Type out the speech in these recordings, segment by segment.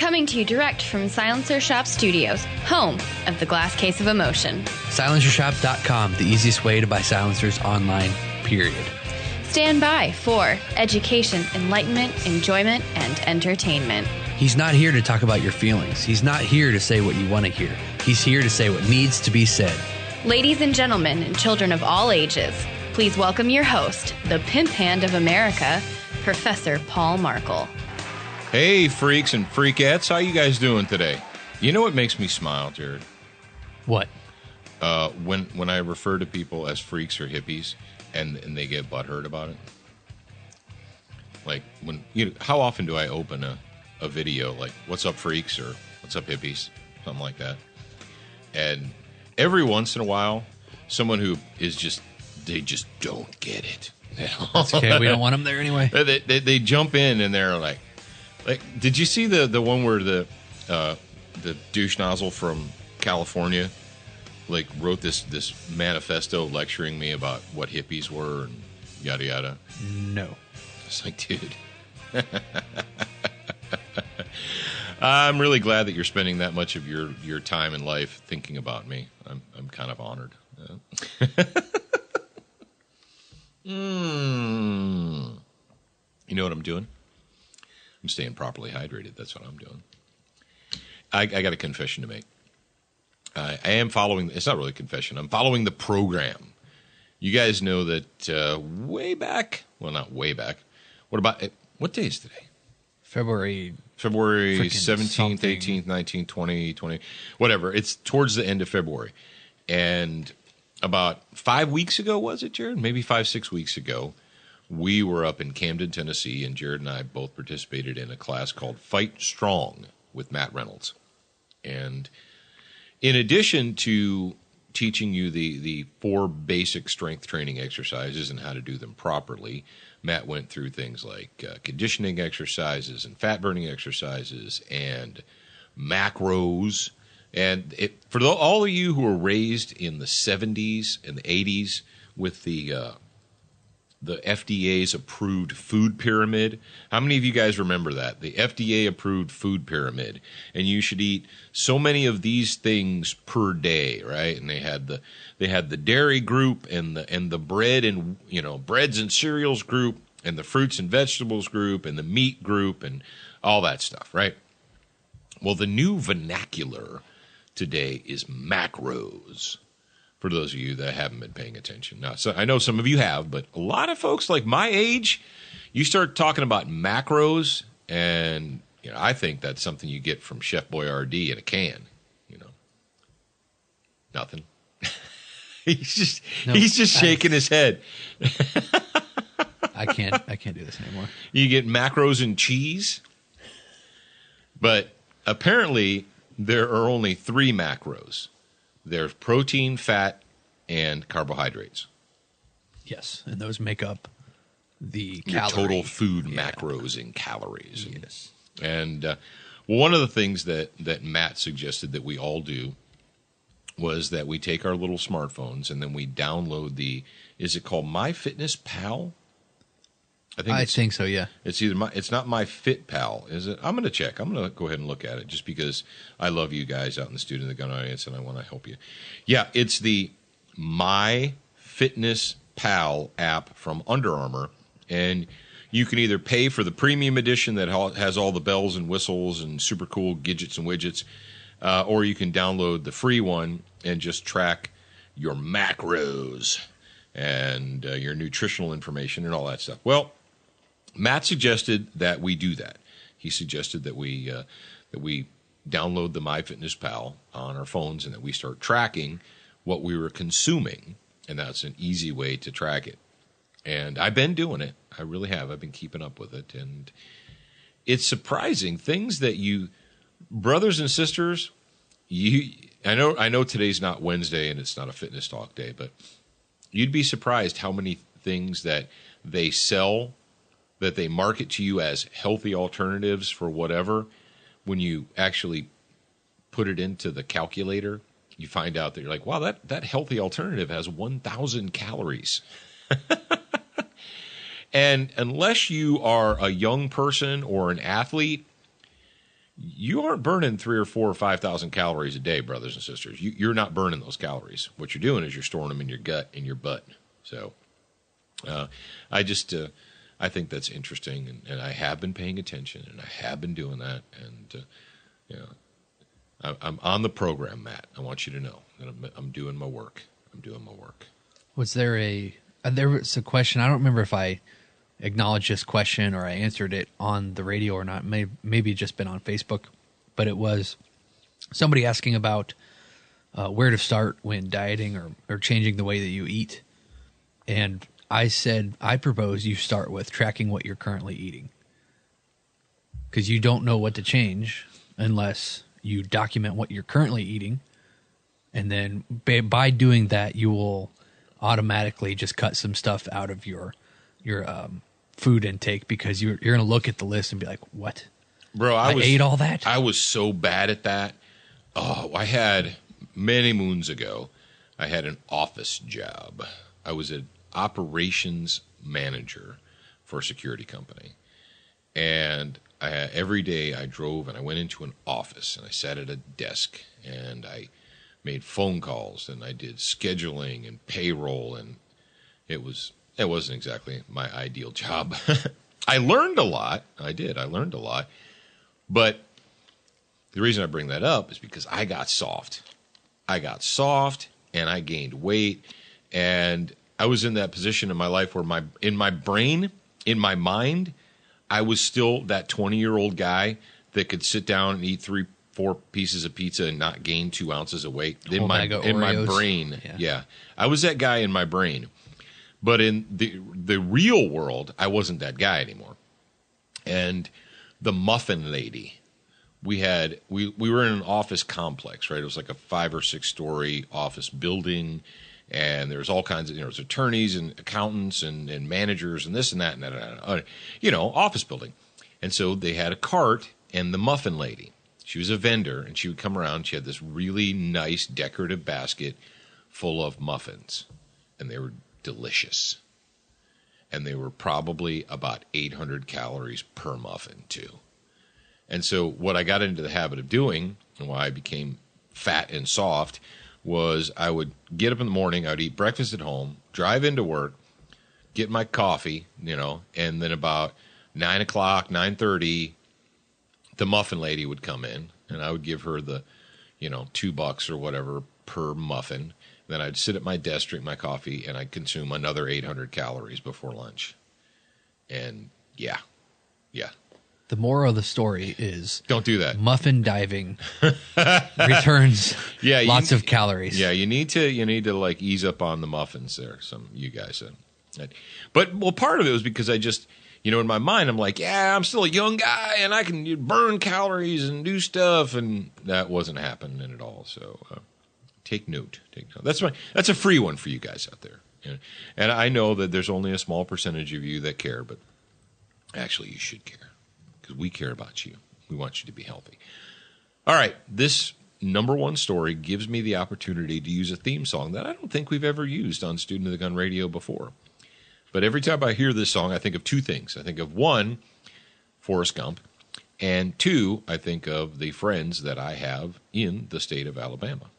Coming to you direct from Silencer Shop Studios, home of the Glass Case of Emotion. SilencerShop.com, the easiest way to buy silencers online, period. Stand by for education, enlightenment, enjoyment, and entertainment. He's not here to talk about your feelings. He's not here to say what you want to hear. He's here to say what needs to be said. Ladies and gentlemen, and children of all ages, please welcome your host, the pimp hand of America, Professor Paul Markle. Hey, freaks and freakettes. How you guys doing today? You know what makes me smile, Jared? What? When I refer to people as freaks or hippies and they get butthurt about it. Like, how often do I open a video like, what's up, freaks, or what's up, hippies? Something like that. And every once in a while, someone who is they just don't get it. That's okay. We don't want them there anyway. They jump in and they're like, did you see the one where the douche nozzle from California wrote this manifesto lecturing me about what hippies were and yada yada? No. It's like, dude. I'm really glad that you're spending that much of your time in life thinking about me. I'm kind of honored. You know what I'm doing? I'm staying properly hydrated. That's what I'm doing. I got a confession to make. I am following. It's not really a confession. I'm following the program. You guys know that way back. Well, not way back. What day is today? February 17th, 18th, 19th, 20, 20, whatever. It's towards the end of February. And about 5 weeks ago, was it, Jared? Maybe 5-6 weeks ago, we were up in Camden, Tennessee, and Jared and I both participated in a class called Fight Strong with Matt Reynolds. And in addition to teaching you the 4 basic strength training exercises and how to do them properly, Matt went through things like conditioning exercises and fat-burning exercises and macros. And for all of you who were raised in the 70s and the 80s with the FDA's approved food pyramid. How many of you guys remember that? The FDA approved food pyramid. And you should eat so many of these things per day, right? And they had the dairy group and the bread and breads and cereals group and the fruits and vegetables group and the meat group and all that stuff, right? Well, the new vernacular today is macros. For those of you that haven't been paying attention. Now, so I know some of you have, but a lot of folks like my age, you start talking about macros, and I think that's something you get from Chef Boyardee in a can. Nothing. He's just shaking his head. I can't do this anymore. You get macros and cheese, but apparently there are only 3 macros. There's protein, fat, and carbohydrates. Yes, and those make up the total food macros and calories. Yes. And one of the things that Matt suggested that we all do was that we take our little smartphones and then we download is it called MyFitnessPal? I think so, yeah. It's it's not MyFitPal, is it? I'm going to check. I'm going to go ahead and look at it just because I love you guys out in the Student of the Gun audience and I want to help you. Yeah, it's the MyFitnessPal app from Under Armour, and you can either pay for the premium edition that has all the bells and whistles and super cool gadgets and widgets, or you can download the free one and just track your macros and your nutritional information and all that stuff. Well, Matt suggested that we do that. He suggested that we download the MyFitnessPal on our phones and that we start tracking what we were consuming, and that's an easy way to track it. And I've been doing it. I really have. I've been keeping up with it, and it's surprising things that you, brothers and sisters, I know today's not Wednesday and it's not a fitness talk day, but you'd be surprised how many things that they sell, that they market to you as healthy alternatives for whatever, when you actually put it into the calculator, you find out that you're like, wow, that healthy alternative has 1,000 calories. And unless you are a young person or an athlete, you aren't burning 3 or 4 or 5,000 calories a day, brothers and sisters. You're not burning those calories. What you're doing is you're storing them in your gut, in your butt. So I think that's interesting, and I have been paying attention, and I have been doing that, and I'm on the program, Matt. I want you to know that I'm doing my work. Was there was a question, I don't remember if I acknowledged this question or I answered it on the radio or not, maybe just been on Facebook, but it was somebody asking about where to start when dieting or changing the way that you eat. And I said, I propose you start with tracking what you're currently eating, because you don't know what to change unless you document what you're currently eating. And then by doing that, you will automatically just cut some stuff out of your food intake, because you're going to look at the list and be like, what? Bro, I ate all that? I was so bad at that. Oh, I had many moons ago, I had an office job. I was an operations manager for a security company. And every day I drove and I went into an office and I sat at a desk and I made phone calls and I did scheduling and payroll, and it wasn't exactly my ideal job. I learned a lot. I learned a lot. But the reason I bring that up is because I got soft. And I gained weight, and I was in that position in my life where in my mind, I was still that 20-year-old guy that could sit down and eat 3-4 pieces of pizza and not gain 2 ounces of weight. In my brain, yeah. I was that guy in my brain. But in the real world, I wasn't that guy anymore. And the muffin lady, we were in an office complex, right? It was like a 5 or 6 story office building, and there's all kinds of, there's attorneys and accountants and managers and this and that and that, office building. And so they had a cart and the muffin lady. She was a vendor, and she would come around. She had this really nice decorative basket full of muffins, and they were delicious. And they were probably about 800 calories per muffin, too. And so what I got into the habit of doing, and why I became fat and soft, was I would get up in the morning, I would eat breakfast at home, drive into work, get my coffee, and then about 9 o'clock, 9:30, the muffin lady would come in, and I would give her the, $2 or whatever per muffin. Then I'd sit at my desk, drink my coffee, and I'd consume another 800 calories before lunch. And yeah. The moral of the story is, don't do that. Muffin diving returns lots of calories. Yeah, you need to like ease up on the muffins there. Some you guys said, but part of it was because I just, in my mind I'm like, yeah, I'm still a young guy and I can burn calories and do stuff, and that wasn't happening at all. So take note. That's a free one for you guys out there. And I know that there's only a small percentage of you that care, but actually you should care. Because we care about you. We want you to be healthy. All right, this number one story gives me the opportunity to use a theme song that I don't think we've ever used on Student of the Gun Radio before. But every time I hear this song, I think of 2 things. I think of 1, Forrest Gump, and 2, I think of the friends that I have in the state of Alabama.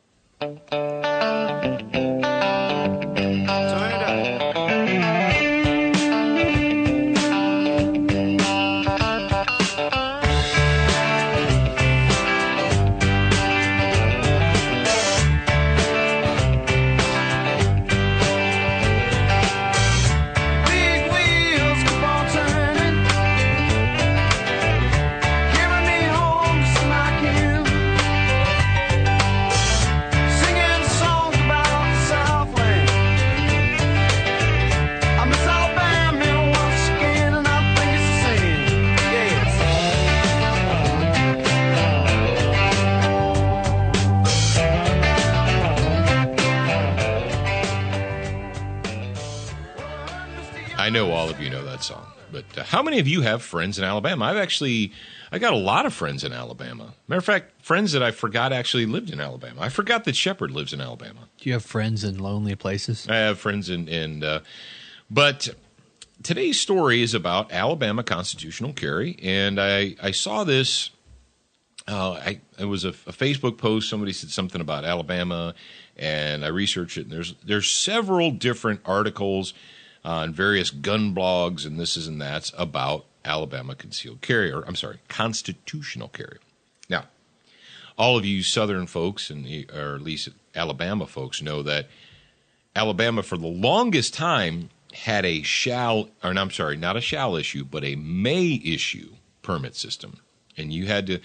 I know all of you know that song, but how many of you have friends in Alabama? I got a lot of friends in Alabama. Matter of fact, friends that I forgot actually lived in Alabama. I forgot that Shepard lives in Alabama. Do you have friends in lonely places? I have friends but today's story is about Alabama constitutional carry, and I saw this it was a Facebook post. Somebody said something about Alabama, and I researched it. And there's several different articles on various gun blogs and this and that's about Alabama concealed carry, or I'm sorry, constitutional carry. Now, all of you Southern folks, or at least Alabama folks, know that Alabama for the longest time had a not a shall issue, but a may issue permit system. And you had to,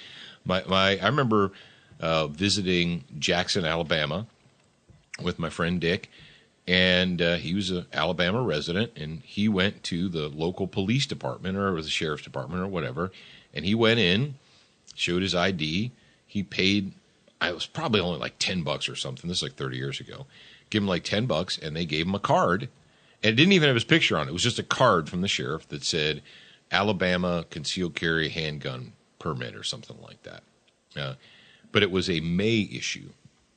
I remember visiting Jackson, Alabama with my friend Dick, and he was an Alabama resident, and he went to the local police department or the sheriff's department or whatever, and he went in, showed his ID, he paid, it was probably only like $10 or something, this is like 30 years ago, give him like $10, and they gave him a card, and it didn't even have his picture on it. It was just a card from the sheriff that said Alabama concealed carry handgun permit or something like that. But it was a may issue.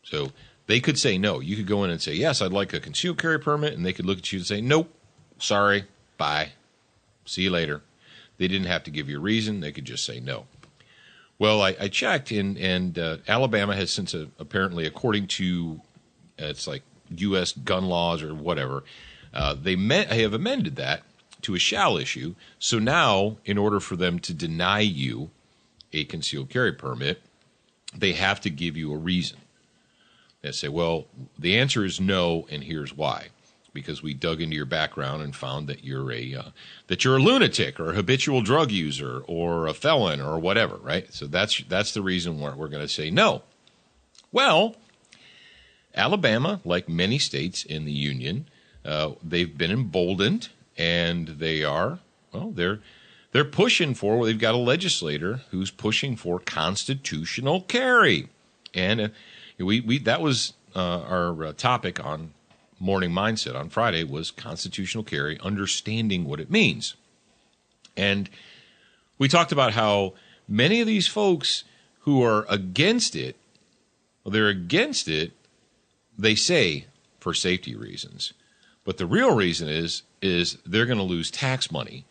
So they could say no. You could go in and say, yes, I'd like a concealed carry permit, and they could look at you and say, nope, sorry, bye, see you later. They didn't have to give you a reason. They could just say no. Well, I checked, and Alabama has since apparently, according to it's like U.S. gun laws or whatever, they have amended that to a shall issue. So now, in order for them to deny you a concealed carry permit, they have to give you a reason. They say, well, the answer is no, and here's why. Because we dug into your background and found that you're a lunatic or a habitual drug user or a felon or whatever, right? So that's the reason why we're going to say no. Well, Alabama, like many states in the union, they've been emboldened, and they're pushing for. They've got a legislator who's pushing for constitutional carry, and that was our topic on Morning Mindset on Friday was constitutional carry, understanding what it means. And we talked about how many of these folks who are against it, they're against it, they say for safety reasons. But the real reason is they're going to lose tax money.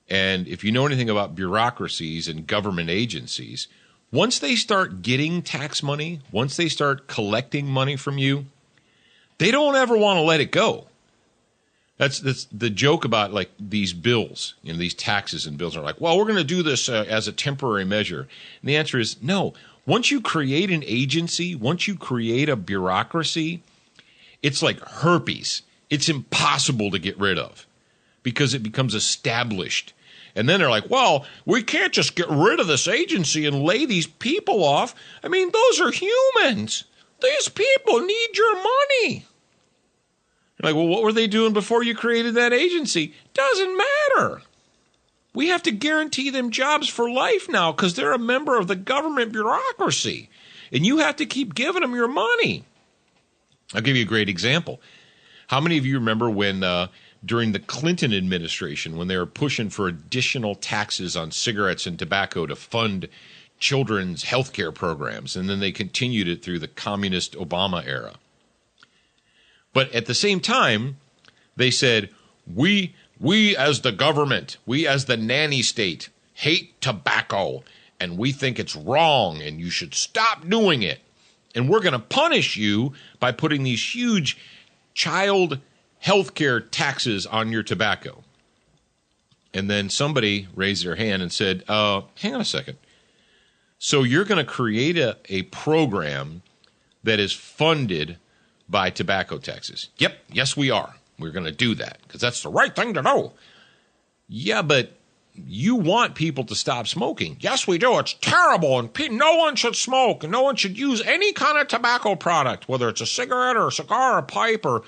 And if you know anything about bureaucracies and government agencies, once they start getting tax money, once they start collecting money from you, they don't ever want to let it go. That's the joke about like these bills, these taxes and bills are like, well, we're going to do this as a temporary measure. And the answer is no. Once you create an agency, once you create a bureaucracy, it's like herpes. It's impossible to get rid of because it becomes established. And then they're like, well, we can't just get rid of this agency and lay these people off. I mean, those are humans. These people need your money. You're like, well, what were they doing before you created that agency? Doesn't matter. We have to guarantee them jobs for life now because they're a member of the government bureaucracy. And you have to keep giving them your money. I'll give you a great example. How many of you remember when during the Clinton administration, when they were pushing for additional taxes on cigarettes and tobacco to fund children's health care programs, and then they continued it through the communist Obama era. But at the same time, they said, we as the government, we as the nanny state, hate tobacco, and we think it's wrong, and you should stop doing it. And we're going to punish you by putting these huge child health care taxes on your tobacco. And then somebody raised their hand and said, hang on a second. So you're going to create a program that is funded by tobacco taxes. Yep, yes we are. We're going to do that because that's the right thing to do. Yeah, but you want people to stop smoking. Yes, we do. It's terrible, and no one should smoke, and no one should use any kind of tobacco product, whether it's a cigarette or a cigar or a pipe or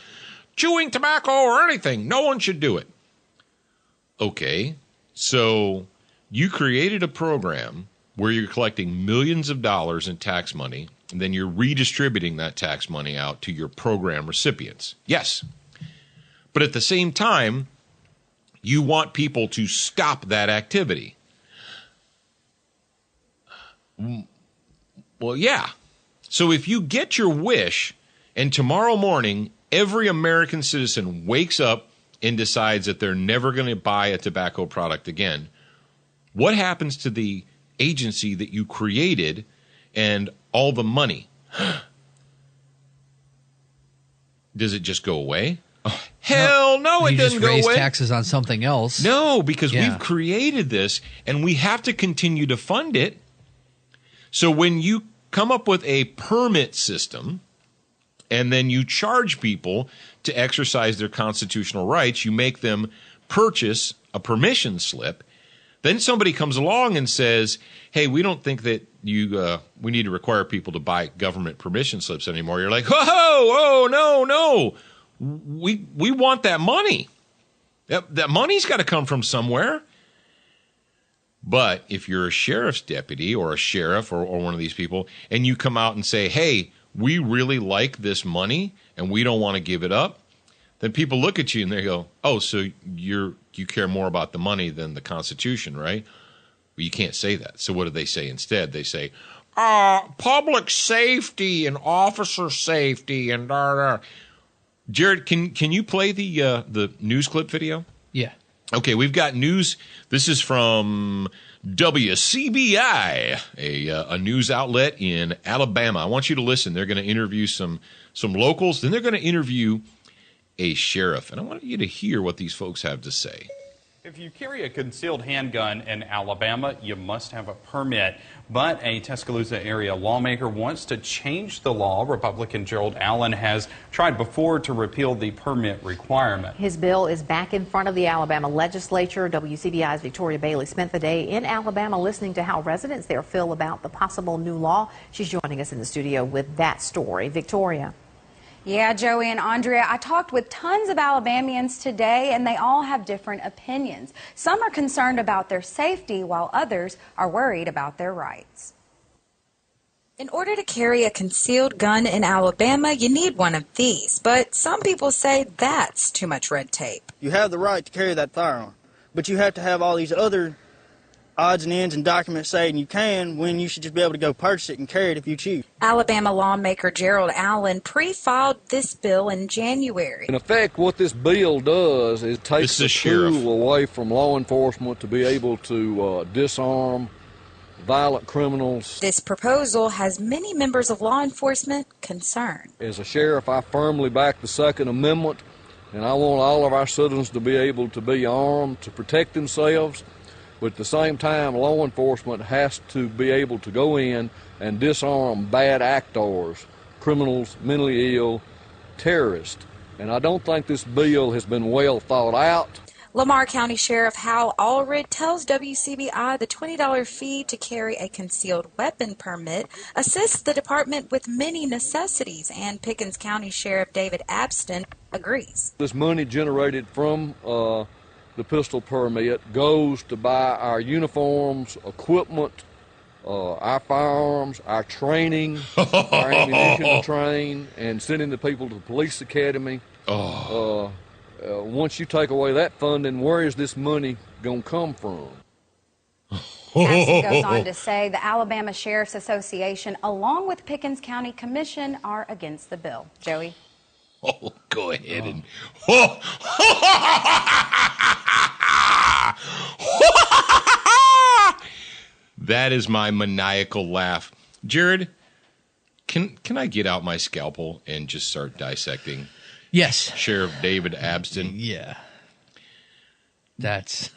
chewing tobacco or anything. No one should do it. Okay, so you created a program where you're collecting millions of dollars in tax money, and then you're redistributing that tax money out to your program recipients. Yes. But at the same time, you want people to stop that activity. Well, yeah. So if you get your wish, and tomorrow morning, every American citizen wakes up and decides that they're never going to buy a tobacco product again, what happens to the agency that you created and all the money, does it just go away? Oh, hell no, it doesn't go away. You just raise taxes on something else. No, because we've created this and we have to continue to fund it. So when you come up with a permit system and then you charge people to exercise their constitutional rights, you make them purchase a permission slip. Then somebody comes along and says, hey, we don't think that we need to require people to buy government permission slips anymore. You're like, oh, no. We want that money. That money's got to come from somewhere. But if you're a sheriff's deputy or a sheriff or one of these people, and you come out and say, hey, we really like this money and we don't want to give it up, then people look at you and they go, oh, so you care more about the money than the Constitution, right? Well, you can't say that. So what do they say instead? They say, public safety and officer safety and Jared, can you play the news clip video? Yeah. Okay, we've got news. This is from WCBI, a news outlet in Alabama. I want you to listen. They're going to interview some locals. Then they're going to interview a sheriff. And I want you to hear what these folks have to say. If you carry a concealed handgun in Alabama, you must have a permit. But a Tuscaloosa area lawmaker wants to change the law. Republican Gerald Allen has tried before to repeal the permit requirement. His bill is back in front of the Alabama legislature. WCBI's Victoria Bailey spent the day in Alabama listening to how residents there feel about the possible new law. She's joining us in the studio with that story. Victoria. Yeah, Joey and Andrea, I talked with tons of Alabamians today, and they all have different opinions. Some are concerned about their safety, while others are worried about their rights. In order to carry a concealed gun in Alabama, you need one of these, but some people say that's too much red tape. You have the right to carry that firearm, but you have to have all these other odds and ends and documents saying you can, when you should just be able to go purchase it and carry it if you choose. Alabama lawmaker Gerald Allen pre-filed this bill in January. In effect, what this bill does is takes the tool away from law enforcement to be able to disarm violent criminals. This proposal has many members of law enforcement concerned. As a sheriff, I firmly back the Second Amendment, and I want all of our citizens to be able to be armed to protect themselves. But at the same time, law enforcement has to be able to go in and disarm bad actors, criminals, mentally ill, terrorists. And I don't think this bill has been well thought out. Lamar County Sheriff Hal Allred tells WCBI the $20 fee to carry a concealed weapon permit assists the department with many necessities, and Pickens County Sheriff David Abston agrees. This money generated from the pistol permit goes to buy our uniforms, equipment, our firearms, our training, our ammunition to train, and sending the people to the police academy. Once you take away that funding, where is this money going to come from? Abston goes on to say the Alabama Sheriff's Association, along with Pickens County Commission, are against the bill. Joey? Oh, go ahead and... That is my maniacal laugh. Jared, can I get out my scalpel and just start dissecting? Yes. Sheriff David Abston. Yeah. That's...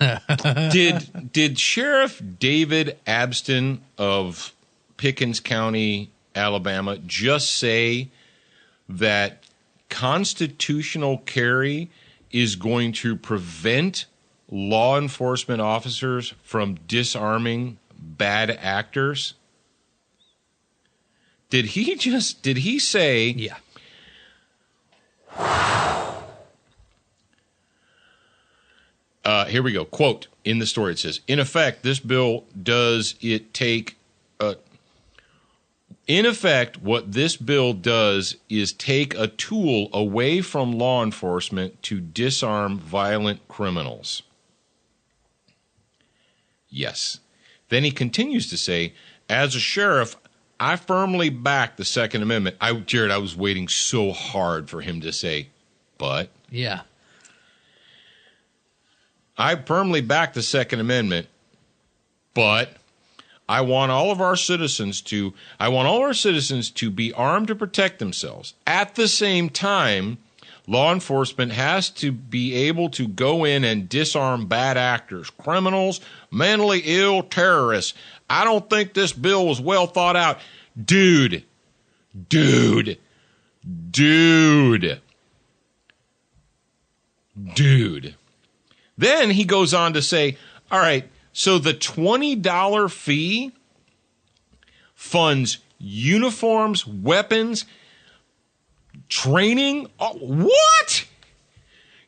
Did Sheriff David Abston of Pickens County, Alabama, just say that constitutional carry is going to prevent law enforcement officers from disarming bad actors? Did he say? Yeah. Here we go. Quote, in the story it says, in effect, this bill does it take... in effect, what this bill does is take a tool away from law enforcement to disarm violent criminals. Yes. Then he continues to say, as a sheriff, I firmly back the Second Amendment. Jared, I was waiting so hard for him to say, but. Yeah. I firmly back the Second Amendment, but I want all our citizens to be armed to protect themselves. At the same time, law enforcement has to be able to go in and disarm bad actors, criminals, mentally ill, terrorists. I don't think this bill was well thought out. Dude. Then he goes on to say, all right, so the $20 fee funds uniforms, weapons, training. Oh, what?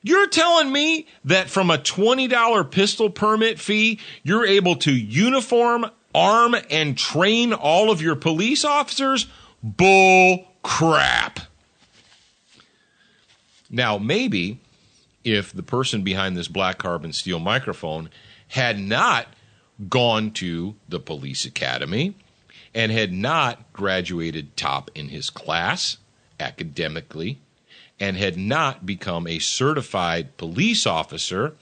You're telling me that from a $20 pistol permit fee, you're able to uniform, arm, and train all of your police officers? Bull crap. Now, maybe if the person behind this black carbon steel microphone had not gone to the police academy and had not graduated top in his class academically and had not become a certified police officer,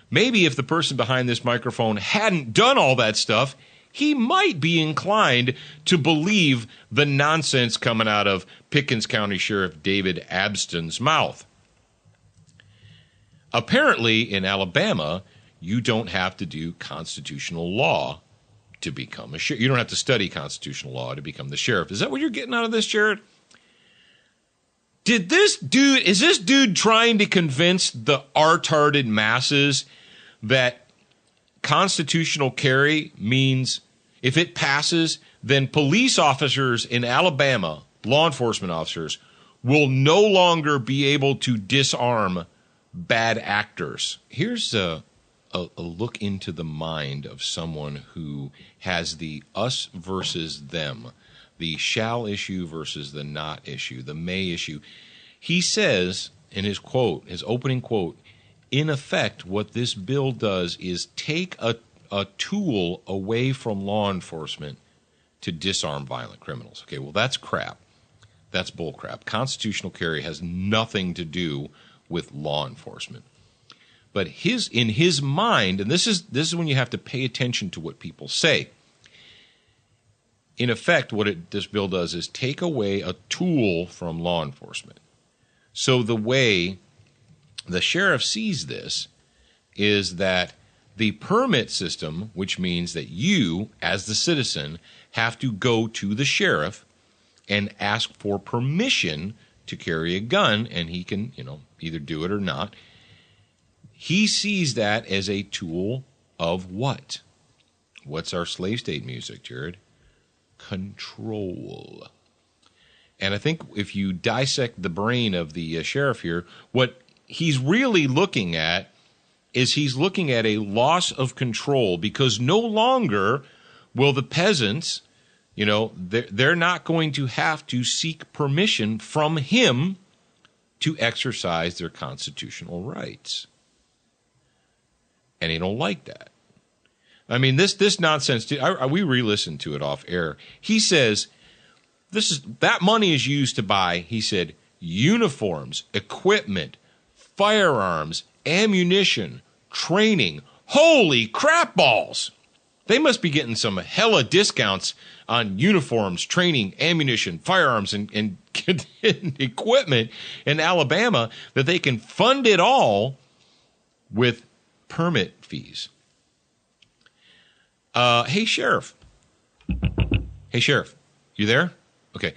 maybe if the person behind this microphone hadn't done all that stuff, he might be inclined to believe the nonsense coming out of Pickens County Sheriff David Abston's mouth. Apparently, in Alabama, you don't have to do constitutional law to become a sheriff. You don't have to study constitutional law to become the sheriff. Is that what you're getting out of this, Jared? Is this dude trying to convince the art-hearted masses that constitutional carry means if it passes, then police officers in Alabama, law enforcement officers, will no longer be able to disarm bad actors? Here's a look into the mind of someone who has the us versus them, the shall issue versus the not issue, the may issue. He says in his quote, his opening quote, in effect, what this bill does is take a tool away from law enforcement to disarm violent criminals. Okay, well, that's crap. That's bull crap. Constitutional carry has nothing to do with law enforcement. But in his mind, and this is when you have to pay attention to what people say. In effect, what this bill does is take away a tool from law enforcement. So the way the sheriff sees this is that the permit system, which means that you, as the citizen, have to go to the sheriff and ask for permission to carry a gun, and he can, either do it or not. He sees that as a tool of what? What's our slave state music, Jared? Control. And I think if you dissect the brain of the sheriff here, what he's really looking at is he's looking at a loss of control, because no longer will the peasants, they're not going to have to seek permission from him to exercise their constitutional rights. And he don't like that. I mean, this nonsense, we re-listened to it off air. He says, that money is used to buy, he said, uniforms, equipment, firearms, ammunition, training. Holy crap balls! They must be getting some hella discounts on uniforms, training, ammunition, firearms, and equipment in Alabama, that they can fund it all with permit fees. Hey, Sheriff. You there? Okay.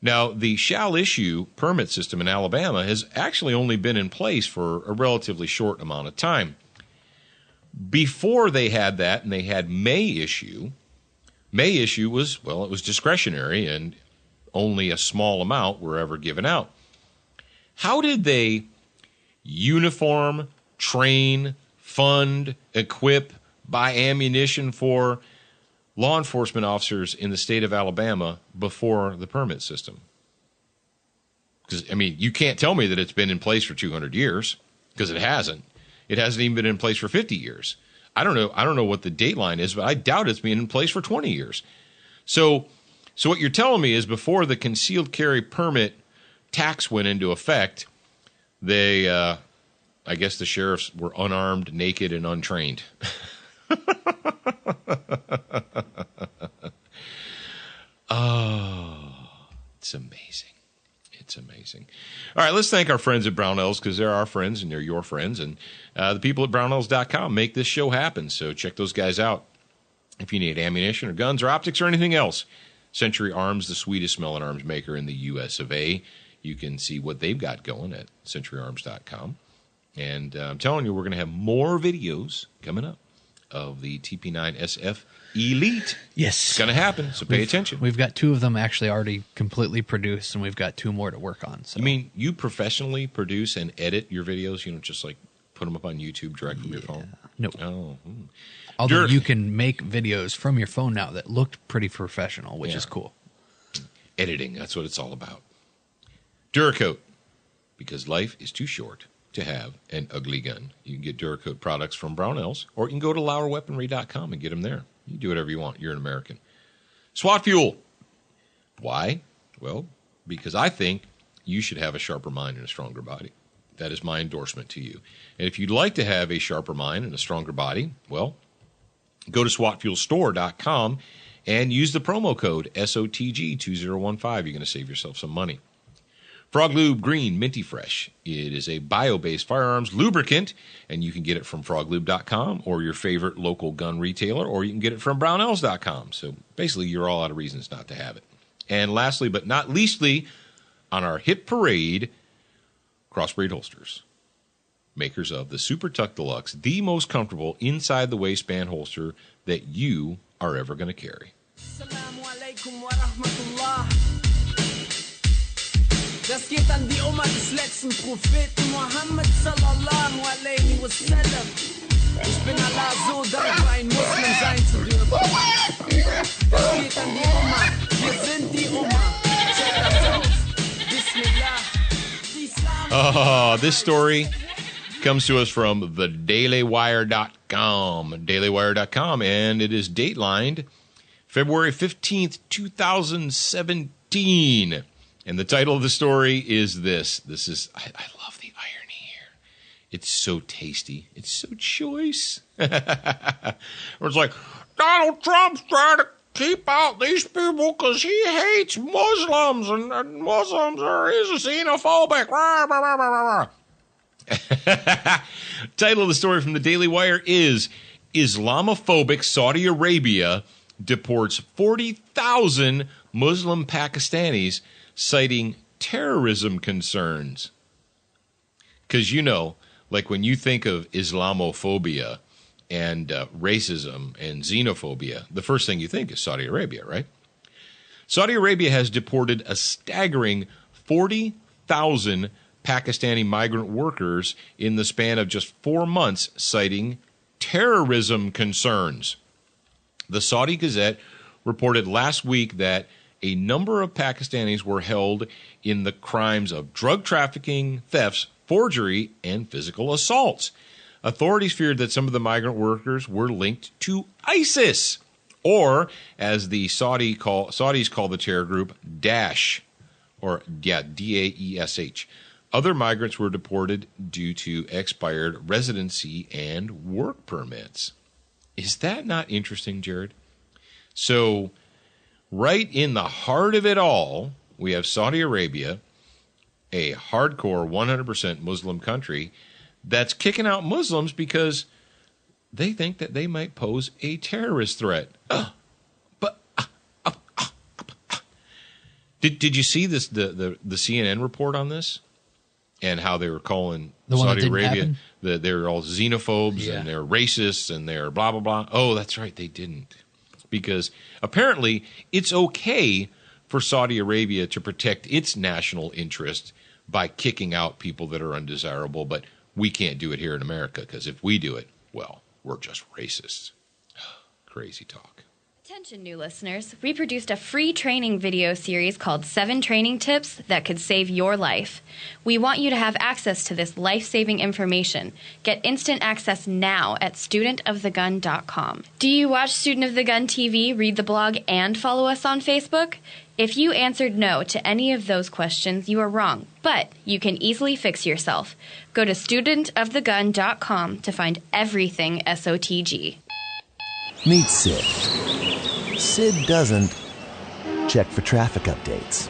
Now, the shall issue permit system in Alabama has actually only been in place for a relatively short amount of time. Before they had that, and they had may issue was, it was discretionary, and only a small amount were ever given out. How did they uniform, train, fund, equip, buy ammunition for law enforcement officers in the state of Alabama before the permit system? Because, you can't tell me that it's been in place for 200 years, because it hasn't. It hasn't even been in place for 50 years. I don't know what the date line is, but I doubt it's been in place for 20 years. So what you're telling me is before the concealed carry permit tax went into effect, they, I guess the sheriffs were unarmed, naked, and untrained. Oh, it's amazing. It's amazing. All right, let's thank our friends at Brownells, because they're our friends and they're your friends. And the people at Brownells.com make this show happen. So check those guys out. If you need ammunition or guns or optics or anything else, Century Arms, the sweetest smelling arms maker in the U.S. of A. You can see what they've got going at centuryarms.com. And I'm telling you, we're going to have more videos coming up of the TP9SF Elite. Yes. It's going to happen, so pay attention. We've got 2 of them actually already completely produced, and we've got 2 more to work on. So. You mean you professionally produce and edit your videos? You don't just like put them up on YouTube direct from your phone? No. Oh. Although you can make videos from your phone now that looked pretty professional, which is cool. Editing, that's what it's all about. Duracoat, because life is too short to have an ugly gun. You can get Duracoat products from Brownells, or you can go to LauerWeaponry.com and get them there. You can do whatever you want. You're an American. SWAT Fuel. Why? Well, because I think you should have a sharper mind and a stronger body. That is my endorsement to you. And if you'd like to have a sharper mind and a stronger body, well, go to SWATFuelStore.com and use the promo code SOTG2015. You're going to save yourself some money. Frog Lube Green Minty Fresh. It is a bio-based firearms lubricant, and you can get it from froglube.com or your favorite local gun retailer, or you can get it from brownells.com. So basically, you're all out of reasons not to have it. And lastly, but not leastly, on our hit parade, Crossbreed Holsters. Makers of the Super Tuck Deluxe, the most comfortable inside the waistband holster that you are ever going to carry. Assalamu alaikum wa rahmatullah. Das geht an die Oma des letzten Propheten Muhammad sallallahu alaihi wasallam. Ich bin Allah so dankbar, ein Muslim sein zu dürfen. Das geht an die Oma. Wir sind die Oma. Check das aus. Bismillah. Oh, this story comes to us from the dailywire.com. Dailywire.com, and it is datelined February 15th, 2017. And the title of the story is this. This is, I love the irony here. It's so tasty. It's so choice. It's like, Donald Trump's trying to keep out these people because he hates Muslims, and Muslims he's a xenophobic. Rah, rah, rah, rah, rah. Title of the story from the Daily Wire is Islamophobic Saudi Arabia deports 40,000 Muslim Pakistanis, citing terrorism concerns. Because, you know, like when you think of Islamophobia and racism and xenophobia, the first thing you think is Saudi Arabia, right? Saudi Arabia has deported a staggering 40,000 Pakistani migrant workers in the span of just 4 months, citing terrorism concerns. The Saudi Gazette reported last week that a number of Pakistanis were held in the crimes of drug trafficking, thefts, forgery, and physical assaults. Authorities feared that some of the migrant workers were linked to ISIS, or as the Saudis call the terror group, Daesh, D-A-E-S-H. Other migrants were deported due to expired residency and work permits. Is that not interesting, Jared? So, right in the heart of it all, we have Saudi Arabia, a hardcore 100% Muslim country, that's kicking out Muslims because they think that they might pose a terrorist threat. Did you see this the CNN report on this? And how they were calling Saudi Arabia, they're all xenophobes and they're racists and they're blah, blah, blah. Oh, that's right, they didn't. Because apparently it's okay for Saudi Arabia to protect its national interest by kicking out people that are undesirable, but we can't do it here in America because if we do it, well, we're just racists. Crazy talk. Attention, new listeners. We produced a free training video series called 7 Training Tips That Could Save Your Life. We want you to have access to this life-saving information. Get instant access now at studentofthegun.com. Do you watch Student of the Gun TV, read the blog, and follow us on Facebook? If you answered no to any of those questions, you are wrong, but you can easily fix yourself. Go to studentofthegun.com to find everything SOTG. Meet Sid. Sid doesn't check for traffic updates.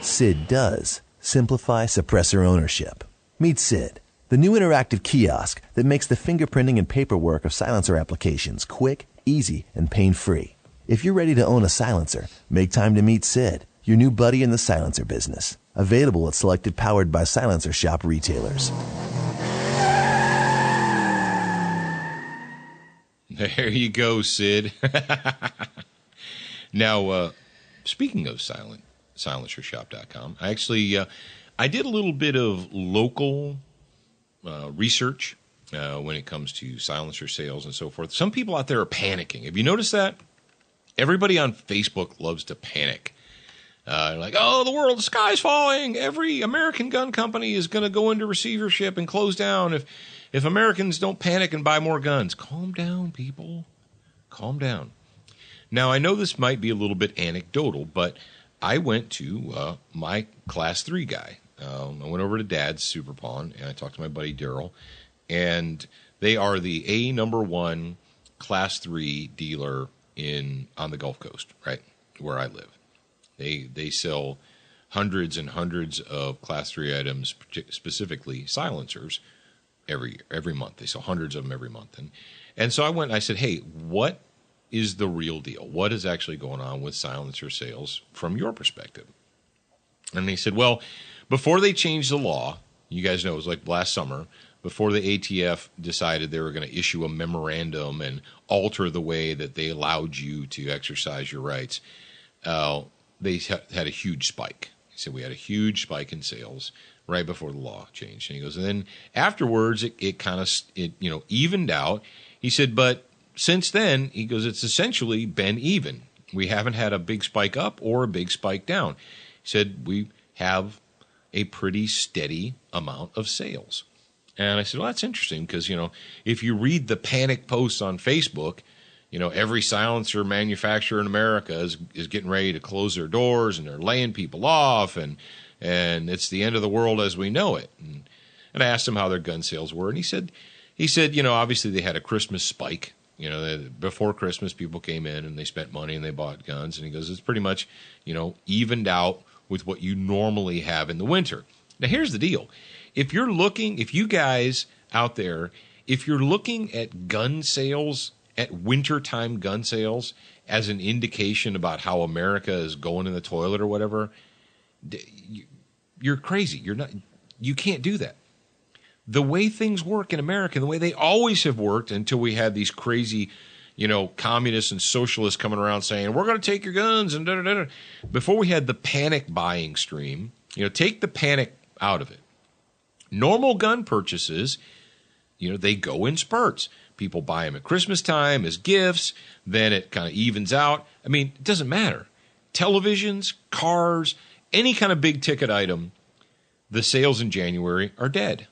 SID does simplify suppressor ownership. Meet SID, the new interactive kiosk that makes the fingerprinting and paperwork of silencer applications quick, easy, and pain-free. If you're ready to own a silencer, make time to meet SID, your new buddy in the silencer business. Available at selected Powered by Silencer shop retailers. There you go, Sid. Now, speaking of silencershop.com, I actually I did a little bit of local research when it comes to silencer sales and so forth. Some people out there are panicking. Have you noticed that? Everybody on Facebook loves to panic. Like, oh, the sky's falling. Every American gun company is going to go into receivership and close down if Americans don't panic and buy more guns. Calm down, people. Calm down. Now, I know this might be a little bit anecdotal, but I went to my Class 3 guy. I went over to Dad's Super Pawn, and I talked to my buddy Daryl, and they are the #1 Class 3 dealer on the Gulf Coast, right, where I live. They sell hundreds and hundreds of Class 3 items, specifically silencers, every month. They sell hundreds of them every month. And so I went and I said, hey, what is the real deal? What is actually going on with silencer sales from your perspective? And they said, well, before they changed the law, you guys know it was like last summer, before the ATF decided they were going to issue a memorandum and alter the way that they allowed you to exercise your rights, they had a huge spike. He said we had a huge spike in sales right before the law changed. And he goes, and then afterwards it kind of evened out. He said, but since then, he goes, it's essentially been even. We haven't had a big spike up or a big spike down. He said we have a pretty steady amount of sales. And I said, well, that's interesting because, if you read the panic posts on Facebook, every silencer manufacturer in America is getting ready to close their doors and they're laying people off and it's the end of the world as we know it. And I asked him how their gun sales were, and he said, obviously they had a Christmas spike. Before Christmas, people came in and they spent money and they bought guns. And he goes, it's pretty much, evened out with what you normally have in the winter. Now, here's the deal. If you guys out there, if you're looking at gun sales, at wintertime gun sales as an indication about how America is going in the toilet or whatever, you're crazy. You can't do that. The way things work in America, the way they always have worked until we had these crazy, communists and socialists coming around saying, we're going to take your guns and da-da-da-da. Before we had the panic buying stream, take the panic out of it. Normal gun purchases, they go in spurts. People buy them at Christmas time as gifts. Then it kind of evens out. I mean, it doesn't matter. Televisions, cars, any kind of big ticket item, the sales in January are dead.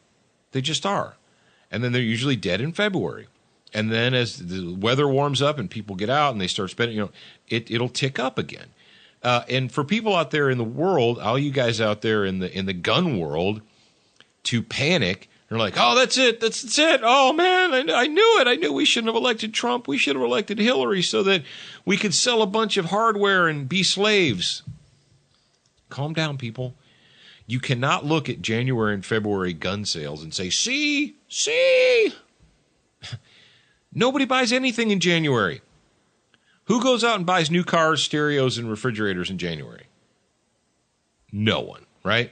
They just are. And then they're usually dead in February. And then as the weather warms up and people get out and they start spending, it'll tick up again. And for people out there in the world, all you guys out there in the gun world, to panic, they're like, oh, that's it. That's it. Oh, man, I knew it. I knew we shouldn't have elected Trump. We should have elected Hillary so that we could sell a bunch of hardware and be slaves. Calm down, people. You cannot look at January and February gun sales and say, see. Nobody buys anything in January. Who goes out and buys new cars, stereos, and refrigerators in January? No one, right?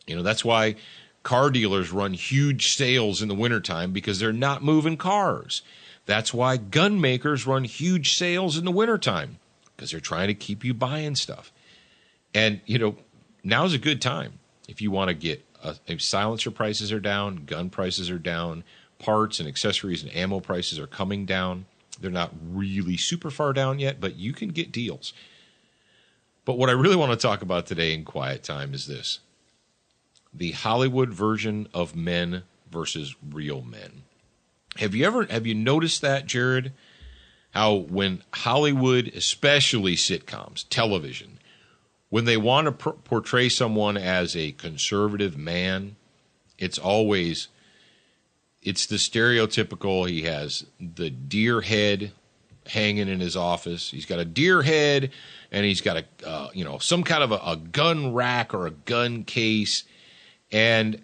That's why car dealers run huge sales in the wintertime because they're not moving cars. That's why gun makers run huge sales in the wintertime because they're trying to keep you buying stuff. And, now's a good time if you want to get silencer prices are down, gun prices are down, parts and accessories and ammo prices are coming down. They're not really super far down yet, but you can get deals. But what I really want to talk about today in quiet time is this: the Hollywood version of men versus real men. Have you noticed that, Jared? How when Hollywood, especially sitcoms, television, when they want to portray someone as a conservative man, it's the stereotypical, he has the deer head hanging in his office. He's got a deer head, and he's got a some kind of a gun rack or a gun case, and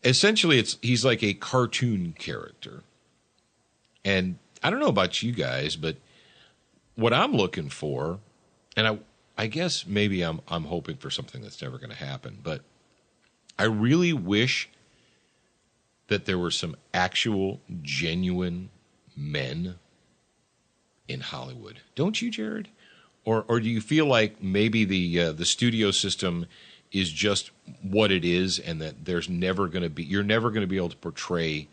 essentially he's like a cartoon character. And I don't know about you guys, but what I'm looking for, and I guess maybe I'm hoping for something that's never going to happen, but I really wish that there were some actual, genuine men in Hollywood. Don't you, Jared? Or do you feel like maybe the studio system is just what it is, and that you're never going to be able to portray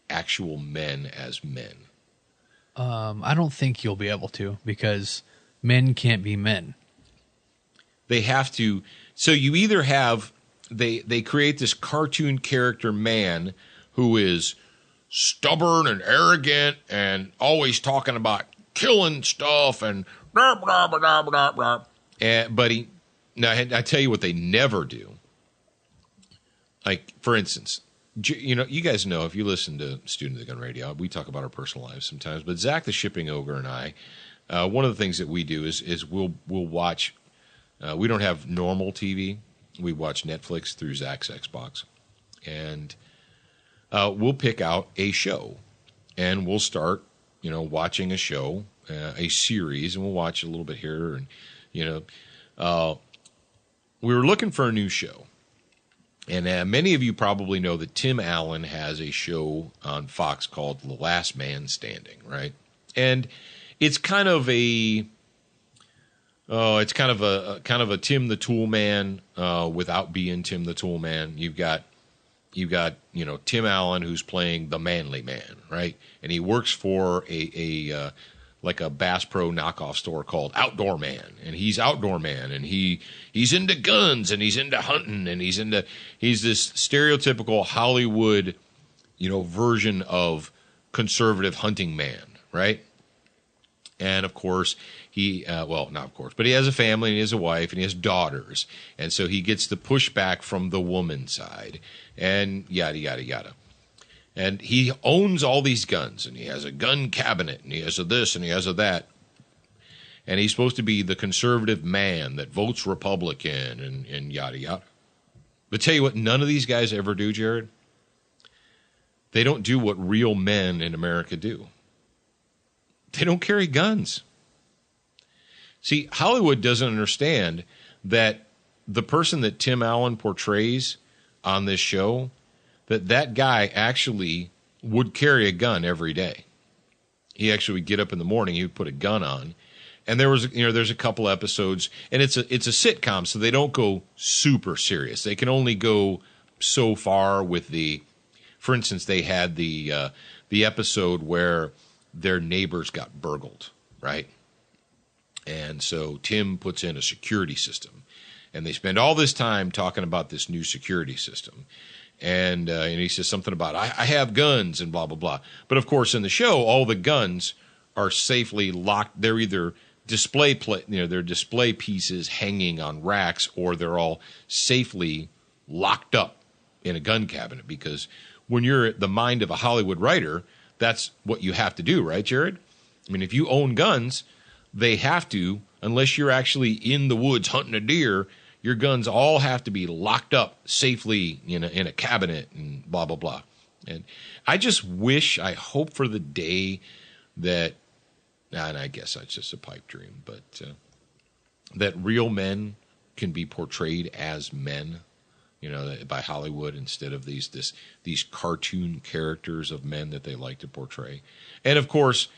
actual men as men? I don't think you'll be able to, because men can't be men. They have to. So you either have they create this cartoon character man who is stubborn and arrogant and always talking about killing stuff and blah, blah, blah, blah, blah. But I tell you what they never do. Like, for instance, you guys know, if you listen to Student of the Gun Radio, we talk about our personal lives sometimes, but Zach the Shipping Ogre and I, one of the things that we do is we'll watch, we don't have normal TV. We watch Netflix through Zach's Xbox. And we'll pick out a show, and we'll start, watching a show, a series, and we'll watch a little bit here. And, we were looking for a new show. And many of you probably know that Tim Allen has a show on Fox called The Last Man Standing, right? And it's kind of a Tim the Tool Man without being Tim the Tool Man. You've got Tim Allen, who's playing the manly man, right? And he works for a Bass Pro knockoff store called Outdoor Man, and he's Outdoor Man, and he's into guns, and he's into hunting, and he's this stereotypical Hollywood, version of conservative hunting man, right? And of course not of course, but he has a family and he has a wife and he has daughters, and so he gets the pushback from the woman's side, and yada yada yada. And he owns all these guns, and he has a gun cabinet, and he has a this, and he has a that. And he's supposed to be the conservative man that votes Republican, and yada, yada. But tell you what, none of these guys ever do, Jared. They don't do what real men in America do. They don't carry guns. See, Hollywood doesn't understand that the person that Tim Allen portrays on this show, that guy actually would carry a gun every day. He actually would get up in the morning, he would put a gun on. And there's a couple episodes, and it's a sitcom, so they don't go super serious. They can only go so far with for instance, they had the episode where their neighbors got burgled, right? And so Tim puts in a security system, and they spend all this time talking about this new security system. And he says something about, I have guns and blah, blah, blah. But, of course, in the show, all the guns are safely locked. They're either they're display pieces hanging on racks, or they're all safely locked up in a gun cabinet. Because when you're the mind of a Hollywood writer, that's what you have to do, right, Jared? I mean, if you own guns, they have to, unless you're actually in the woods hunting a deer, your guns all have to be locked up safely in a cabinet and blah, blah, blah. And I hope for the day that, and I guess that's just a pipe dream, but that real men can be portrayed as men, by Hollywood, instead of these cartoon characters of men that they like to portray. And of course,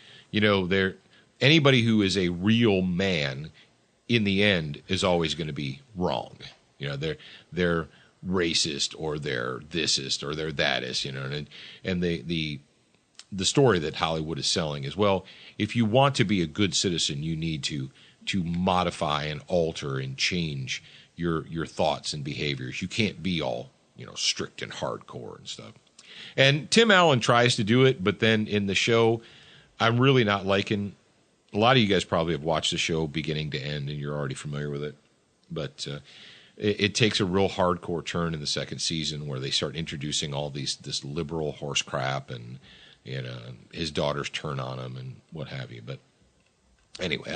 anybody who is a real man, in the end, is always going to be wrong. They're racist, or they're thisist, or they're thatist. And the story that Hollywood is selling is, well, if you want to be a good citizen, you need to modify and alter and change your thoughts and behaviors. You can't be all strict and hardcore and stuff. And Tim Allen tries to do it, but then in the show, I'm really not liking. A lot of you guys probably have watched the show beginning to end, and you're already familiar with it. But it takes a real hardcore turn in the second season, where they start introducing all this liberal horse crap, and his daughters turn on him and what have you. But anyway,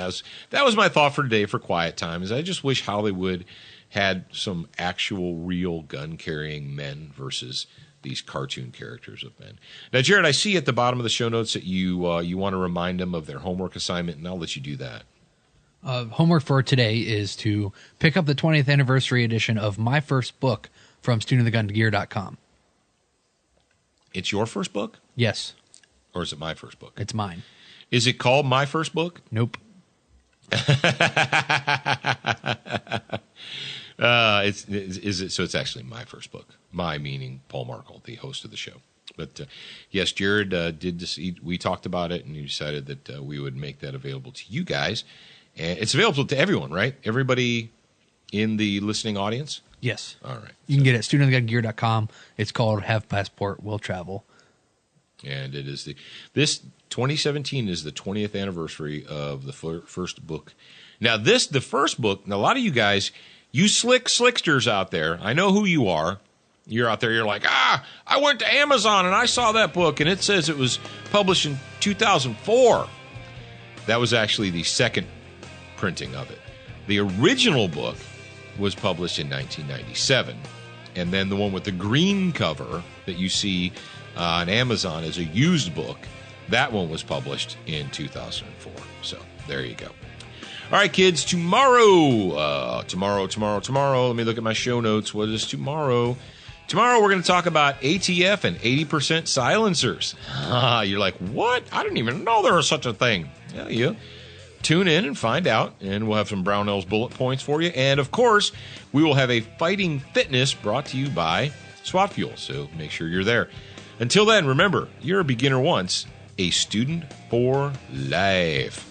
that was my thought for today for Quiet Time. Is I just wish Hollywood had some actual real gun-carrying men versus these cartoon characters of men. Now, Jared, I see at the bottom of the show notes that you want to remind them of their homework assignment, and I'll let you do that. Homework for today is to pick up the 20th anniversary edition of my first book from studentofthegungear.com. It's your first book? Yes. Or is it my first book? It's mine. Is it called My First Book? Nope. So it's actually my first book. My meaning Paul Markle, the host of the show. But yes, Jared did this. We talked about it, and he decided that we would make that available to you guys. And it's available to everyone, right? Everybody in the listening audience? Yes. All right. You can get it at studentofthegungear.com. It's called Have Passport, Will Travel. And it is this 2017 is the 20th anniversary of the first book. Now, the first book, now a lot of you guys, you slicksters out there, I know who you are. You're out there, you're like, I went to Amazon and I saw that book, and it says it was published in 2004. That was actually the second printing of it. The original book was published in 1997, and then the one with the green cover that you see on Amazon as a used book, that one was published in 2004. So there you go. All right, kids, tomorrow, let me look at my show notes. What is tomorrow? Tomorrow we're going to talk about ATF and 80% silencers. You're like, what? I didn't even know there was such a thing. Yeah, you tune in and find out, and we'll have some Brownell's bullet points for you. And, of course, we will have a Fighting Fitness brought to you by SWAT Fuel, so make sure you're there. Until then, remember, you're a beginner once, a student for life.